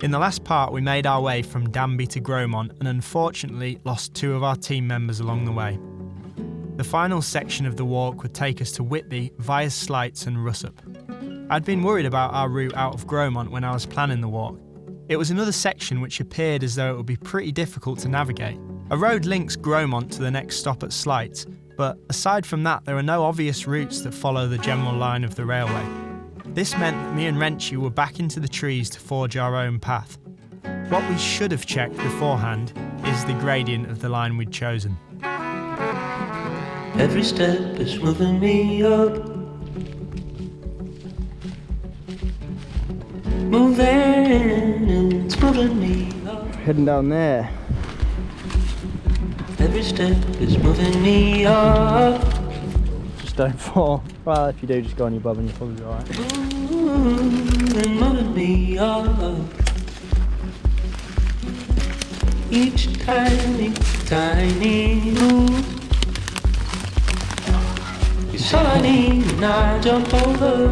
In the last part, we made our way from Danby to Gromont and unfortunately lost 2 of our team members along the way. The final section of the walk would take us to Whitby via Slights and Russup. I'd been worried about our route out of Gromont when I was planning the walk. It was another section which appeared as though it would be pretty difficult to navigate. A road links Gromont to the next stop at Slights, but aside from that there are no obvious routes that follow the general line of the railway. This meant that me and Wrenchy were back into the trees to forge our own path. What we should have checked beforehand is the gradient of the line we'd chosen. Every step is moving me up. Moving, it's moving me up. Heading down there. Every step is moving me up. Just don't fall. Well, if you do, just go on your bob and you'll probably be alright. Moving me up. Each tiny move is all I need, and I jump over.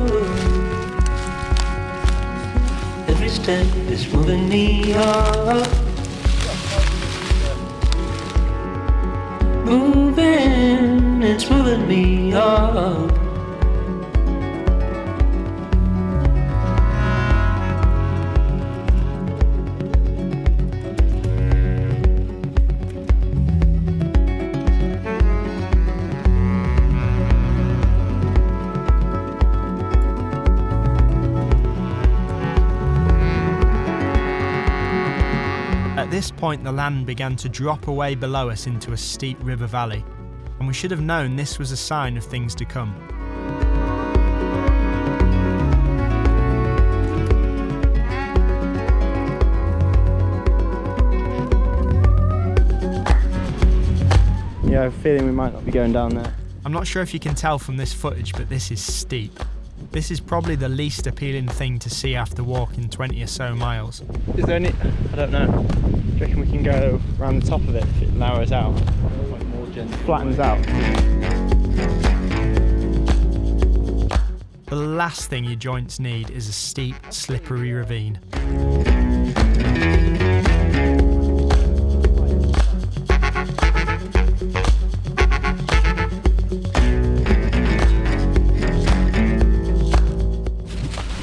Every step is moving me up. Moving, it's moving me up. At this point, the land began to drop away below us into a steep river valley, and we should have known this was a sign of things to come. Yeah, I have a feeling we might not be going down there. I'm not sure if you can tell from this footage, but this is steep. This is probably the least appealing thing to see after walking 20 or so miles. Is there any... I don't know. Do you reckon we can go around the top of it if it lowers out? Like more gently. Flattens out. The last thing your joints need is a steep, slippery ravine.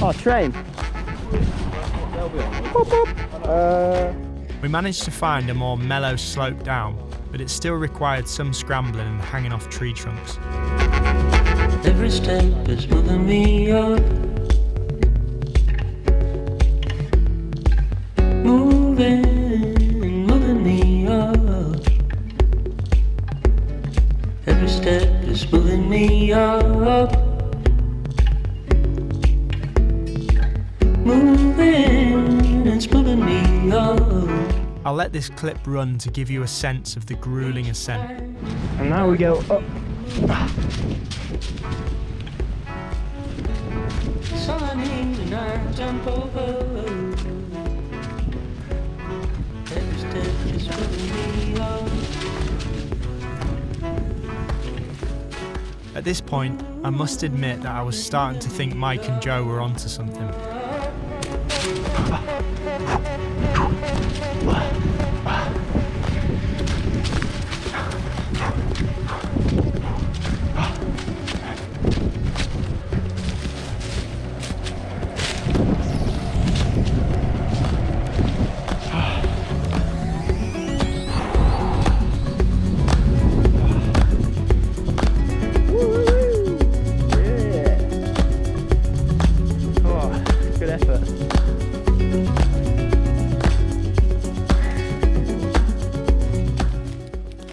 Oh, train. We managed to find a more mellow slope down, but it still required some scrambling and hanging off tree trunks. Every step is moving me up. Moving me up. Every step is moving me up. Moving, it's moving me up. I'll let this clip run to give you a sense of the grueling ascent. And now we go up. So I need and I jump over. Every step is moving me up. At this point, I must admit that I was starting to think Mike and Joe were onto something.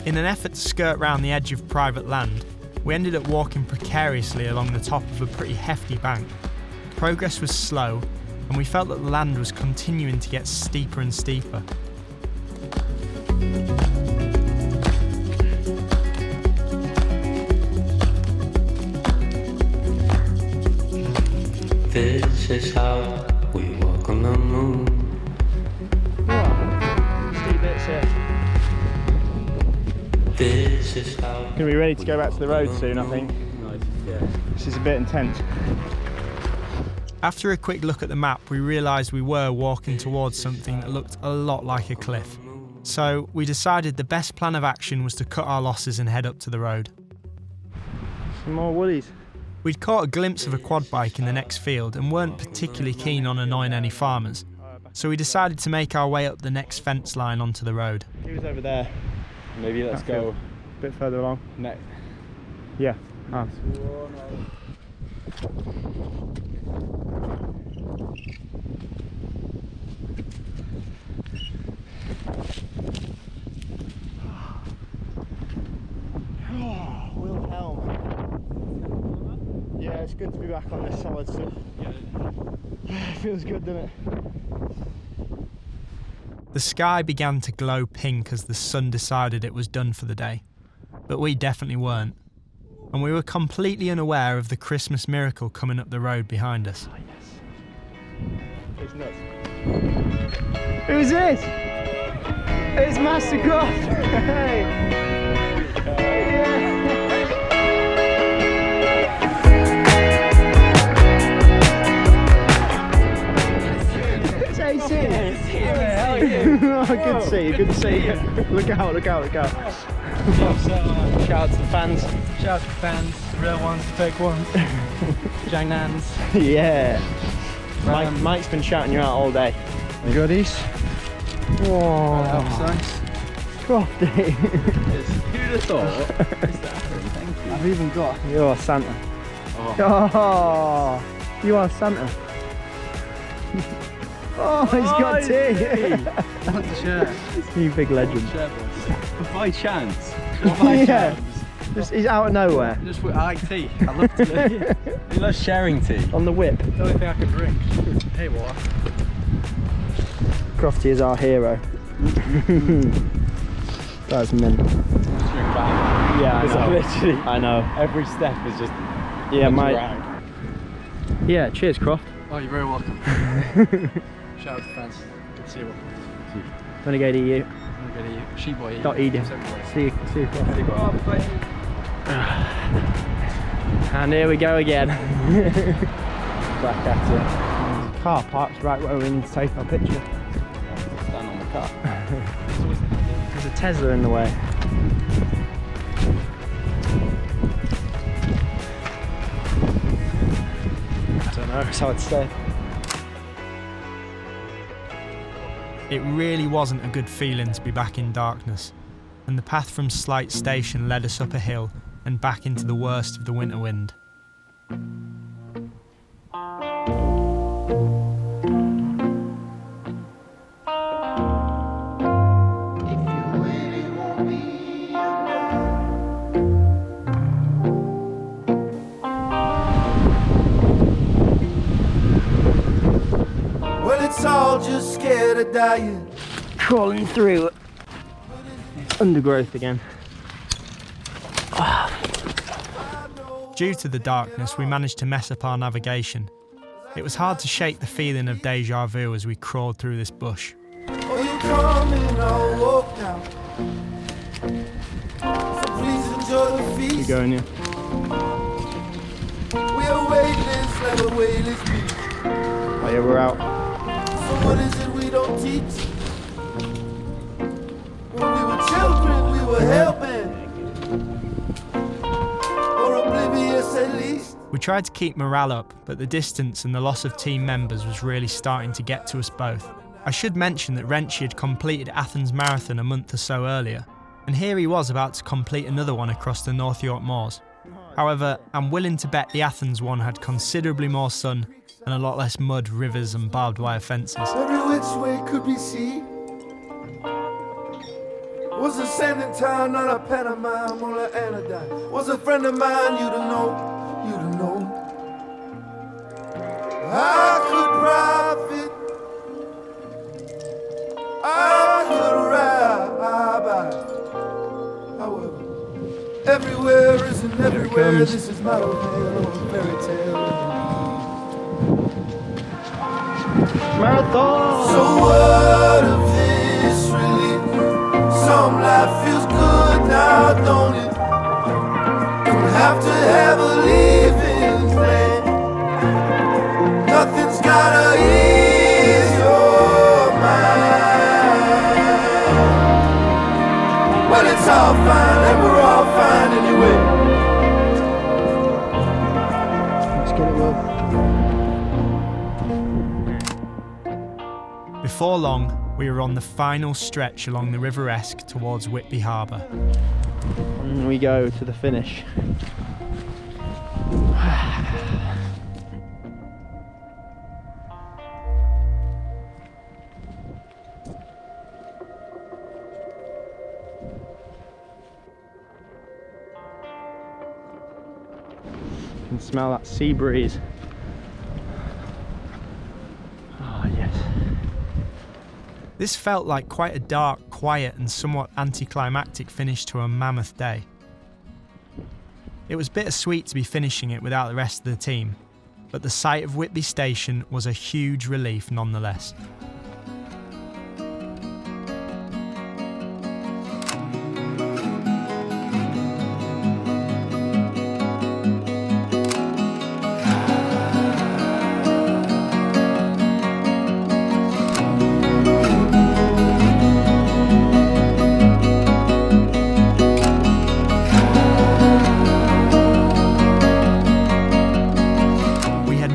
In an effort to skirt round the edge of private land, we ended up walking precariously along the top of a pretty hefty bank. Progress was slow, and we felt that the land was continuing to get steeper and steeper. This is how we walk on the moon. Steep bits here. This is how. Gonna be ready to go back to the road soon, I think. Yeah. This is a bit intense. After a quick look at the map, we realised we were walking towards something that looked a lot like a cliff. So we decided the best plan of action was to cut our losses and head up to the road. Some more woodies. We'd caught a glimpse of a quad bike in the next field and weren't particularly keen on annoying any farmers. So we decided to make our way up the next fence line onto the road. He was over there. Maybe let's go a bit further along. next. Yeah. Wilhelm. Yeah, it's good to be back on this solid stuff. It feels good, doesn't it? The sky began to glow pink as the sun decided it was done for the day. But we definitely weren't. And we were completely unaware of the Christmas miracle coming up the road behind us. Oh, yes. It's nuts. Who's this? It's Master Croft! Hey! Oh, good to see you, good to see you. Look out, look out, look out. Shout out to the fans. Shout out to the fans, the real ones, the fake ones. Jang Nans. Yeah. Mike's been shouting you out all day. Goodies. Whoa. Nice. Crofty. Who'd have thought? Thank you. I've even got. You're Santa. Oh, you are Santa. Oh, he's got tea. Want to share? You big legend. Share, boys. By chance. Yeah. Just, he's out of nowhere. Just I like tea. I love tea. He loves sharing tea. On the whip. The only thing I can drink. Hey, what? Crofty is our hero. That's mint. Yeah, I know. Literally, I know. every step is just. Yeah, mate. Yeah, cheers, Croft. Oh, you're very welcome. Shout out to fans. Good to see you. Gonna go to you. I'm gonna get you. She-boy. Dot Eden. See you, Croft. And here we go again. Back at it. Car park's right where we need to take our picture. Stand on the car. There's a Tesla in the way. I don't know, it's hard to say. It really wasn't a good feeling to be back in darkness, and the path from Slight Station led us up a hill and back into the worst of the winter wind. It's all just scared of dying. Crawling through undergrowth again. Due to the darkness, we managed to mess up our navigation. It was hard to shake the feeling of deja vu as we crawled through this bush. Oh, you coming, I'll walk now. So please enjoy the feast. You going here? We are weightless like a weightless beast. Oh yeah, we're out. So what is it we don't teach? When we were children, we were helping. Or oblivious at least. We tried to keep morale up, but the distance and the loss of team members was really starting to get to us both. I should mention that Wrenchy had completed Athens Marathon a month or so earlier, and here he was about to complete another one across the North York Moors. However, I'm willing to bet the Athens one had considerably more sun and a lot less mud, rivers and barbed wire fences. Every which way could be seen. Was a sanding town, not a pantomime or an anodyne. Was a friend of mine, you to know, you to know. I could profit, I could ride. However, everywhere isn't everywhere. This is my old tale or a fairy tale. Marathon! So what of this really? Some life feels good now, don't it? Don't have to have a living plan. Nothing Before long, we were on the final stretch along the River Esk towards Whitby Harbour. And we go to the finish. You can smell that sea breeze. Oh yes. This felt like quite a dark, quiet and somewhat anticlimactic finish to a mammoth day. It was bittersweet to be finishing it without the rest of the team, but the sight of Whitby Station was a huge relief nonetheless.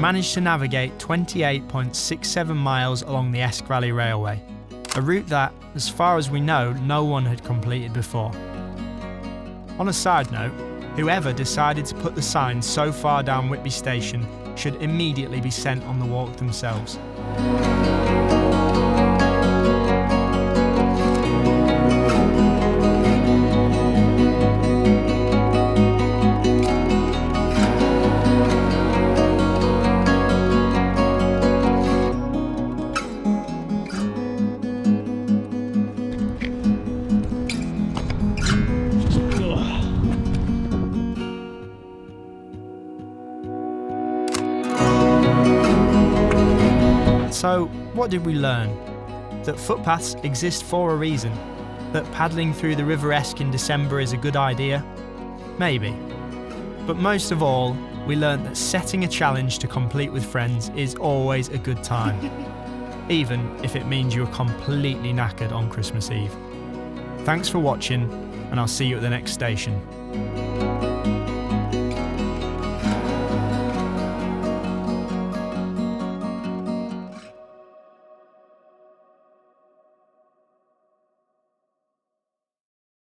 Managed to navigate 28.67 miles along the Esk Valley Railway, a route that, as far as we know, no one had completed before. On a side note, whoever decided to put the sign so far down Whitby Station should immediately be sent on the walk themselves. So, what did we learn? That footpaths exist for a reason. That paddling through the River Esk in December is a good idea? Maybe. But most of all, we learned that setting a challenge to complete with friends is always a good time, even if it means you're completely knackered on Christmas Eve. Thanks for watching, and I'll see you at the next station.